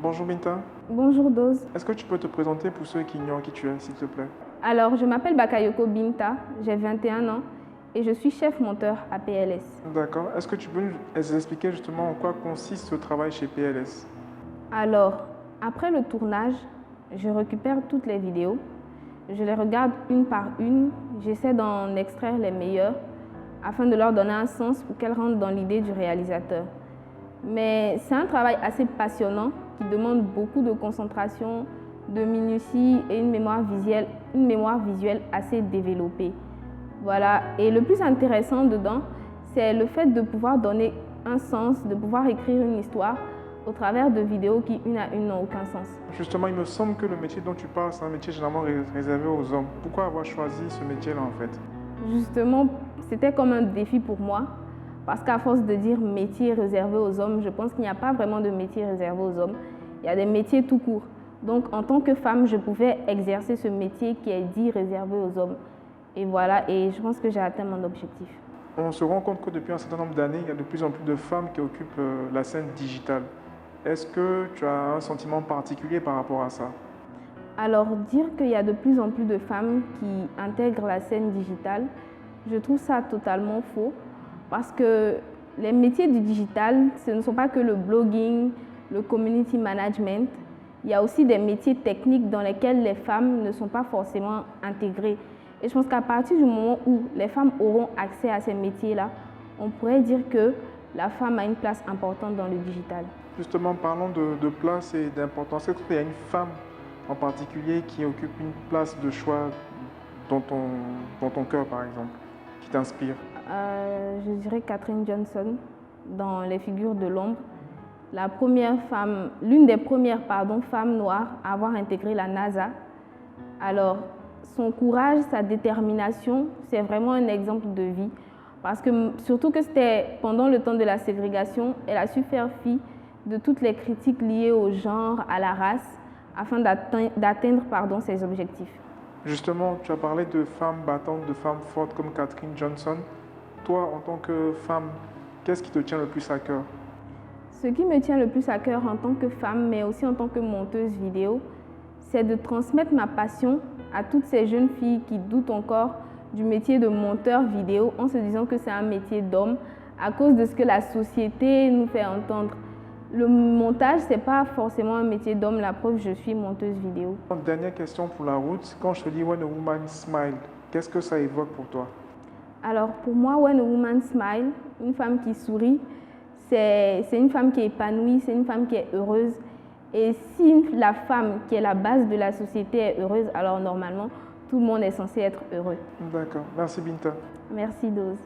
Bonjour Binta, Bonjour Dose. est-ce que tu peux te présenter pour ceux qui ignorent qui tu es, s'il te plaît? Alors, je m'appelle Bakayoko Binta, j'ai 21 ans et je suis chef monteur à PLS. D'accord, est-ce que tu peux nous expliquer justement en quoi consiste ce travail chez PLS? Alors, après le tournage, je récupère toutes les vidéos, je les regarde une par une, j'essaie d'en extraire les meilleures afin de leur donner un sens pour qu'elles rentrent dans l'idée du réalisateur. Mais c'est un travail assez passionnant qui demande beaucoup de concentration, de minutie et une mémoire visuelle assez développée. Voilà. Et le plus intéressant dedans, c'est le fait de pouvoir donner un sens, de pouvoir écrire une histoire au travers de vidéos qui, une à une, n'ont aucun sens. Justement, il me semble que le métier dont tu parles, c'est un métier généralement réservé aux hommes. Pourquoi avoir choisi ce métier-là en fait? Justement, c'était comme un défi pour moi, parce qu'à force de dire métier réservé aux hommes, je pense qu'il n'y a pas vraiment de métier réservé aux hommes. Il y a des métiers tout court. Donc, en tant que femme, je pouvais exercer ce métier qui est dit réservé aux hommes. Et voilà, et je pense que j'ai atteint mon objectif. On se rend compte que depuis un certain nombre d'années, il y a de plus en plus de femmes qui occupent la scène digitale. Est-ce que tu as un sentiment particulier par rapport à ça? Alors, dire qu'il y a de plus en plus de femmes qui intègrent la scène digitale, je trouve ça totalement faux. Parce que les métiers du digital, ce ne sont pas que le blogging, le community management. Il y a aussi des métiers techniques dans lesquels les femmes ne sont pas forcément intégrées. Et je pense qu'à partir du moment où les femmes auront accès à ces métiers-là, on pourrait dire que la femme a une place importante dans le digital. Justement, parlons de place et d'importance. Est-ce qu'il y a une femme en particulier qui occupe une place de choix dans ton cœur, par exemple, qui t'inspire? Je dirais Katherine Johnson dans Les Figures de l'ombre. L'une des premières femmes noires à avoir intégré la NASA. Alors, son courage, sa détermination, c'est vraiment un exemple de vie. Parce que, surtout que c'était pendant le temps de la ségrégation, elle a su faire fi de toutes les critiques liées au genre, à la race, afin d'atteindre ses objectifs. Justement, tu as parlé de femmes battantes, de femmes fortes comme Katherine Johnson. Toi, en tant que femme, qu'est-ce qui te tient le plus à cœur? Ce qui me tient le plus à cœur en tant que femme, mais aussi en tant que monteuse vidéo, c'est de transmettre ma passion à toutes ces jeunes filles qui doutent encore du métier de monteur vidéo en se disant que c'est un métier d'homme à cause de ce que la société nous fait entendre. Le montage, ce n'est pas forcément un métier d'homme, la preuve, je suis monteuse vidéo. Dernière question pour la route. Quand je te dis When a Woman Smile, qu'est-ce que ça évoque pour toi? Alors pour moi, When a Woman Smile, une femme qui sourit, c'est une femme qui est épanouie, c'est une femme qui est heureuse. Et si la femme qui est la base de la société est heureuse, alors normalement, tout le monde est censé être heureux. D'accord. Merci Binta. Merci Dose.